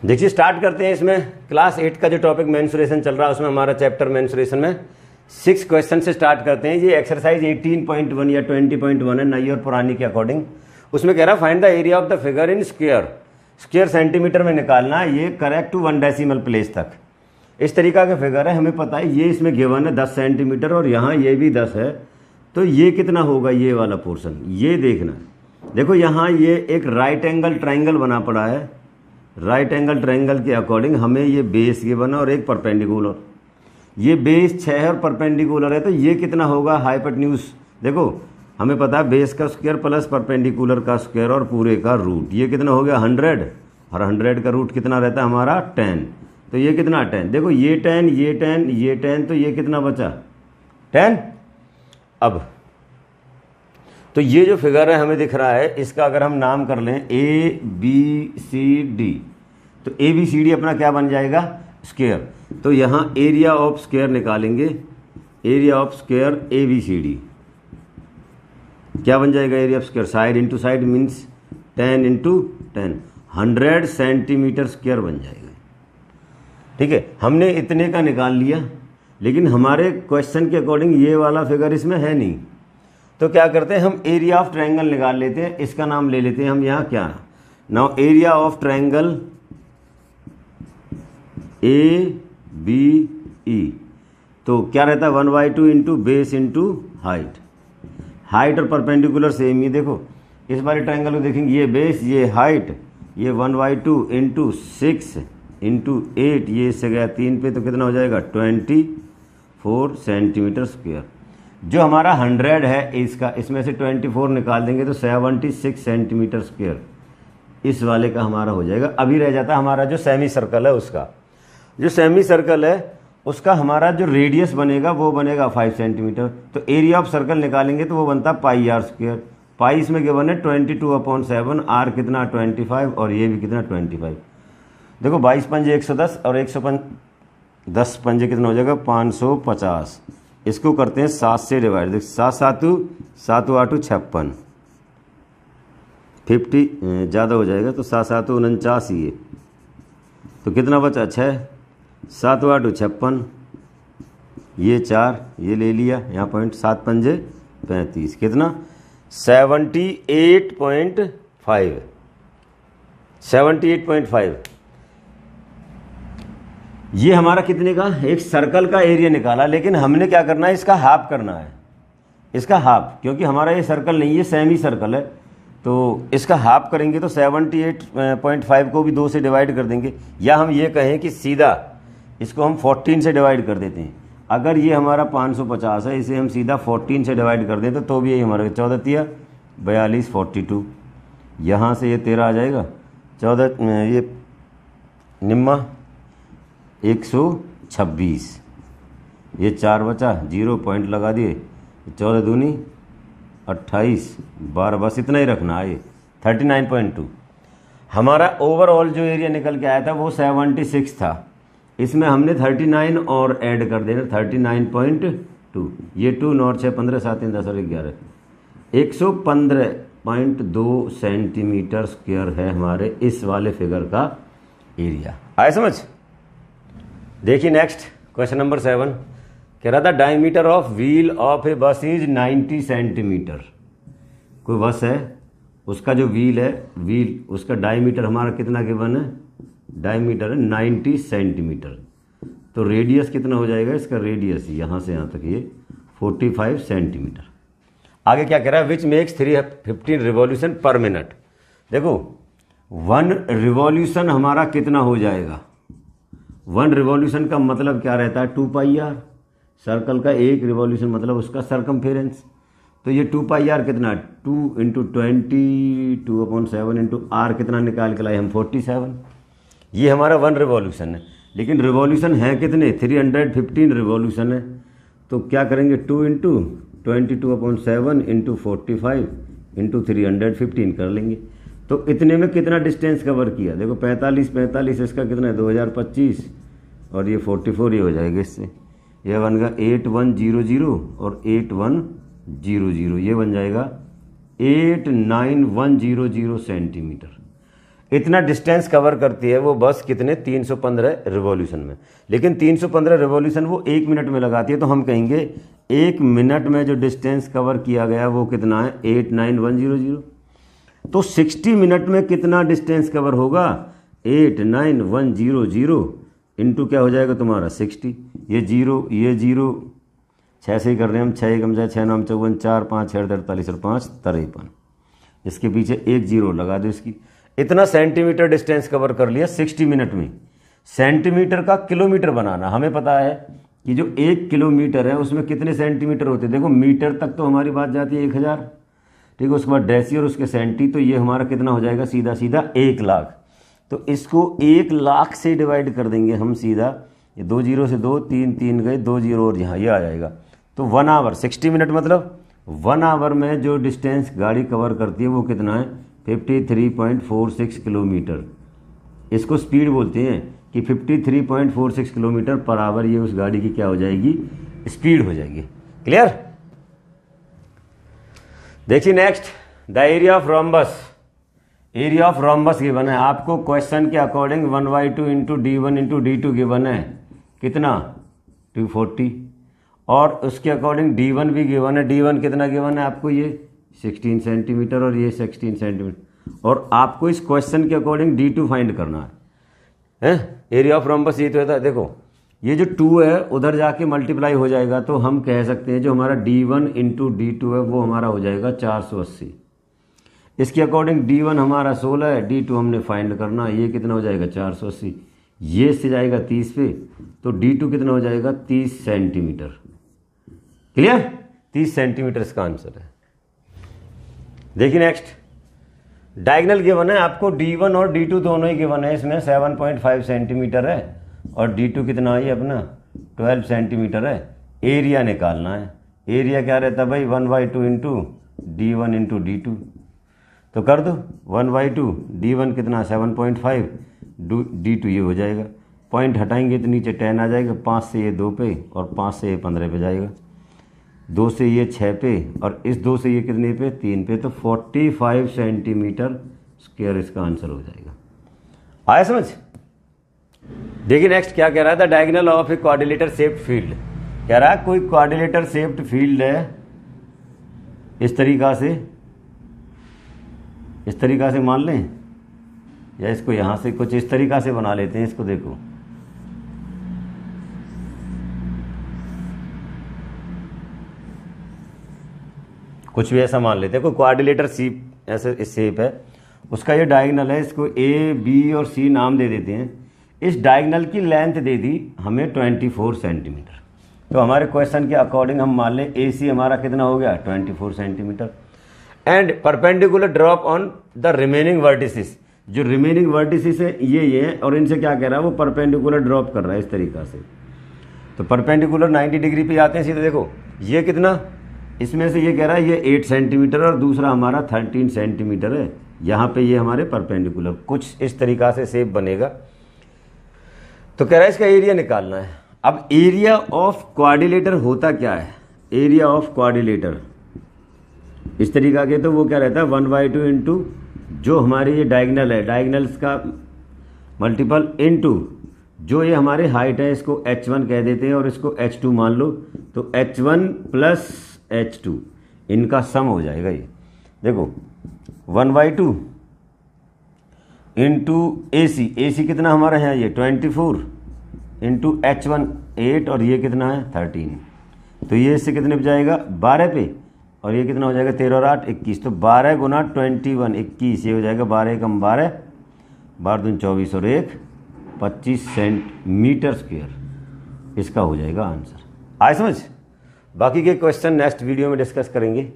देखिए स्टार्ट करते हैं। इसमें क्लास 8 का जो टॉपिक मेंसुरेशन चल रहा है उसमें हमारा चैप्टर मेंसुरेशन में 6 क्वेश्चन से स्टार्ट करते हैं। ये एक्सरसाइज 18.1 या 20.1 है, नई और पुरानी के अकॉर्डिंग। उसमें कह रहा है find the area of the figure in square centimetre में निकालना है, ये करेक्ट टू 1 डेसिमल प्लेस तक। इस तरीका का फिगर है, हमें पता है ये इसमें गिवन है 10 सेंटीमीटर और यहाँ ये भी 10 है, तो ये कितना होगा ये वाला पोर्शन, ये देखना। देखो यहाँ ये एक राइट एंगल ट्राइंगल बना पड़ा है, राइट एंगल ट्राइंगल के अकॉर्डिंग हमें ये बेस गिवन है और एक परपेंडिकुलर। ये बेस 6 है और परपेंडिकुलर है, तो ये कितना होगा हाइपोटेन्यूज। देखो हमें पता है बेस का स्क्वायर प्लस परपेंडिकुलर का स्क्वायर और पूरे का रूट, ये कितना हो गया 100 और 100 का रूट कितना रहता है हमारा 10, तो ये कितना 10। देखो ये 10 ये 10 ये 10, तो ये कितना बचा 10। अब तो ये जो फिगर है हमें दिख रहा है, इसका अगर हम नाम कर लें ए बी सी डी, तो ए बी सी डी अपना क्या बन जाएगा स्क्वायर। तो यहाँ एरिया ऑफ स्क्वायर निकालेंगे, area of square A B C D क्या बन जाएगा area of square, side into side means 10 into 10, 100 centimetre square बन जाएगा। ठीक है, हमने इतने का निकाल लिया, लेकिन हमारे क्वेश्चन के अकॉर्डिंग ये वाला फिगर इसमें है नहीं, तो क्या करते हैं हम एरिया ऑफ ट्रायंगल निकाल लेते हैं। इसका नाम ले लेते हैं हम यहाँ क्या, now area of triangle A B E, तो क्या रहता है 1/2 into base into height. Height और परपेंडिकुलर सेम ही, देखो इस बार ट्रायंगल को देखेंगे, ये बेस ये हाइट, ये 1/2 इंटू 6 इंटू 8, ये इससे गया 3 पे, तो कितना हो जाएगा 24 सेंटीमीटर स्क्वायर। जो हमारा 100 है इसका, इसमें से 24 निकाल देंगे तो 76 सेंटीमीटर स्क्वायर इस वाले का हमारा हो जाएगा। अभी रह जाता हमारा जो सेमी सर्कल है उसका, जो सेमी सर्कल है उसका हमारा जो रेडियस बनेगा वो बनेगा 5 सेंटीमीटर। तो एरिया ऑफ सर्कल निकालेंगे तो वो बनता पाई आर स्क्वायर। पाई इसमें गिवन है 22/7, आर कितना 25 और ये भी कितना 25। देखो 22 पंजे 110 और 110 पंजे कितना हो जाएगा 550। इसको करते हैं 7 से डिवाइड, देखो 7 7 7 8 56, 50 ज़्यादा हो जाएगा, तो 7 7 49 ही है, तो कितना बचा 6, 7 8 56, ये 4 ये ले लिया यहाँ पॉइंट, 7 पंजे 35, कितना 78.5, 78.5। ये हमारा कितने का, एक सर्कल का एरिया निकाला, लेकिन हमने क्या करना है इसका हाफ करना है, इसका हाफ, क्योंकि हमारा ये सर्कल नहीं है सेमी सर्कल है, तो इसका हाफ करेंगे तो 78.5 को भी 2 से डिवाइड कर देंगे, या हम ये कहें कि सीधा इसको हम 14 से डिवाइड कर देते हैं। अगर ये हमारा 550 है, इसे हम सीधा 14 से डिवाइड कर दें तो भी यही हमारा 14 तिया 42 42, यहाँ से ये 13 आ जाएगा, 14 ये निम्मा 126, ये 4 बचा, 0 पॉइंट लगा दिए, 14 दूनी 28, 12, बस इतना ही रखना है। 39.2 हमारा ओवरऑल जो एरिया निकल के आया था वो 76 था, इसमें हमने 39 और ऐड कर देना 39.2, ये 2 9 6 15 7 3 10 और 11, 115.2 सेंटीमीटर स्क्वायर है हमारे इस वाले फिगर का एरिया। आए समझ। देखिए नेक्स्ट क्वेश्चन नंबर 7 कह रहा था डायमीटर ऑफ व्हील ऑफ ए बस इज 90 सेंटीमीटर। कोई बस है, उसका जो व्हील है, व्हील उसका डायमीटर हमारा कितना गिवन है, डायमीटर है 90 सेंटीमीटर, तो रेडियस कितना हो जाएगा इसका, रेडियस यहाँ से यहाँ तक ये 45 सेंटीमीटर। आगे क्या कह रहा है, विच मेक्स 315 रिवॉल्यूशन पर मिनट। देखो 1 रिवॉल्यूशन हमारा कितना हो जाएगा, 1 रिवॉल्यूशन का मतलब क्या रहता है 2 पाई आर, सर्कल का एक रिवॉल्यूशन मतलब उसका सरकमफेरेंस, तो ये 2 पाई आर कितना 2 इंटू 20 2/7 इंटू आर कितना निकाल के लाए हम 47, ये हमारा 1 रिवॉल्यूशन है। लेकिन रिवॉल्यूशन है कितने 315 रिवॉल्यूशन है, तो क्या करेंगे 2 इंटू 22/7 इंटू 45 इंटू 315 कर लेंगे, तो इतने में कितना डिस्टेंस कवर किया। देखो 45 इसका कितना है 2025 और ये 44 ये हो जाएगा, इससे ये बनेगा 8100 और 8100, ये बन जाएगा 89100 सेंटीमीटर। इतना डिस्टेंस कवर करती है वो बस कितने 315 रिवॉल्यूशन में। लेकिन 315 रिवॉल्यूशन वो 1 मिनट में लगाती है, तो हम कहेंगे 1 मिनट में जो डिस्टेंस कवर किया गया वो कितना है 89100। तो 60 मिनट में कितना डिस्टेंस कवर होगा 89100 इंटू क्या हो जाएगा तुम्हारा 60। ये जीरो 6 से ही कर रहे हैं हम, 6 कम जाए 6 9 54 4 5 6 48 और 5 53। इसके पीछे एक जीरो लगा दो इसकी। इतना सेंटीमीटर डिस्टेंस कवर कर लिया 60 मिनट में। सेंटीमीटर का किलोमीटर बनाना, हमें पता है कि जो 1 किलोमीटर है उसमें कितने सेंटीमीटर होते हैं। देखो मीटर तक तो हमारी बात जाती है 1000, ठीक है, उसके बाद डेसी और उसके सेंटी, तो ये हमारा कितना हो जाएगा सीधा सीधा 1 लाख। तो इसको 1 लाख से डिवाइड कर देंगे हम सीधा, ये 2 जीरो से 2 3 गए, 2 जीरो और यहाँ ये आ जाएगा। तो 1 आवर 60 मिनट मतलब 1 आवर में जो डिस्टेंस गाड़ी कवर करती है वो कितना है 53.46 किलोमीटर। इसको स्पीड बोलते हैं कि 53.46 किलोमीटर पर आवर ये उस गाड़ी की क्या हो जाएगी स्पीड हो जाएगी। क्लियर। देखिए next, the area of rhombus. Area of rhombus given है आपको क्वेश्चन के according 1/2 into D1 into D2 given है कितना 240, और उसके अकॉर्डिंग D1 भी गिवन है। D1 कितना गिवन है आपको ये 16 सेंटीमीटर और ये 16 सेंटीमीटर, और आपको इस क्वेश्चन के अकॉर्डिंग D2 फाइंड करना है। एरिया ऑफ रोम्बस ये तो होता है, देखो ये जो 2 है उधर जाके मल्टीप्लाई हो जाएगा, तो हम कह सकते हैं जो हमारा D1 इंटू D2 है वो हमारा हो जाएगा 480। इसके अकॉर्डिंग D1 हमारा 16 है, D2 हमने फाइंड करना, ये कितना हो जाएगा 480, ये से जाएगा 30 पे, तो D2 कितना हो जाएगा 30 सेंटीमीटर। क्लियर, 30 सेंटीमीटर इसका आंसर है। देखिए नेक्स्ट, डायगनल गिवन है आपको D1 और D2 दोनों ही गिवन है। इसमें 7.5 सेंटीमीटर है और D2 कितना है अपना 12 सेंटीमीटर है। एरिया निकालना है। एरिया क्या रहता है भाई 1/2 इंटू D1 इंटू D2, तो कर दो 1/2, D1 कितना 7.5, D2 ये हो जाएगा। पॉइंट हटाएंगे तो नीचे 10 आ जाएगा, 5 से ये 2 पे और 5 से ये 15 पे जाएगा, 2 से ये 6 पे और इस 2 से ये कितने पे 3 पे, तो 45 सेंटीमीटर स्क्वायर इसका आंसर हो जाएगा। आया समझ। देखिए नेक्स्ट क्या कह रहा था, diagonal of A quadrilateral shaped field. कह रहा है कोई क्वाड्रिलेटर शेप्ड फील्ड है इस तरीका से मान लें, या इसको यहां से कुछ इस तरीका से बना लेते हैं। इसको देखो कुछ भी ऐसा मान लेते हैं, कोई क्वाड्रिलेटर शेप ऐसे शेप है, उसका ये डायगोनल है, इसको A, B और C नाम दे देते हैं। इस डायगोनल की लेंथ दे दी हमें 24 सेंटीमीटर। तो हमारे क्वेश्चन के अकॉर्डिंग हम मान लें AC हमारा कितना हो गया 24 centimetre, and perpendicular drop on the remaining vertices. जो रिमेनिंग वर्टिसेस है ये है, और इनसे क्या कह रहा है वो परपेंडिकुलर ड्रॉप कर रहा है इस तरीका से। तो परपेंडिकुलर 90 डिग्री पे आते हैं सीधे। देखो ये कितना, इसमें से ये कह रहा है ये 8 सेंटीमीटर और दूसरा हमारा 13 सेंटीमीटर है। यहाँ पे ये हमारे परपेंडिकुलर कुछ इस तरीका से शेप बनेगा। तो कह रहा है इसका एरिया निकालना है। अब एरिया ऑफ क्वाड्रिलेटर होता क्या है, एरिया ऑफ क्वाड्रिलेटर इस तरीका के, तो वो क्या रहता है 1/2 इंटू जो हमारी ये डायगोनल है, डायगोनल्स का मल्टीपल इंटू जो ये हमारे हाइट है, इसको H1 कह देते हैं और इसको H2 मान लो, तो H1 प्लस H2 इनका सम हो जाएगा ये। देखो 1/2 इंटू AC कितना हमारा है ये 24 इंटू H1 8 और ये कितना है 13, तो ये इससे कितने पे जाएगा 12 पे, और ये कितना हो जाएगा 13 और 8 21, तो 12 गुना 21 21, ये हो जाएगा 12 एकम 12, 12 दूनी 24 और 1 25 सेंटीमीटर स्क्वायर इसका हो जाएगा आंसर। आए समझ। बाकी के क्वेश्चन नेक्स्ट वीडियो में डिस्कस करेंगे।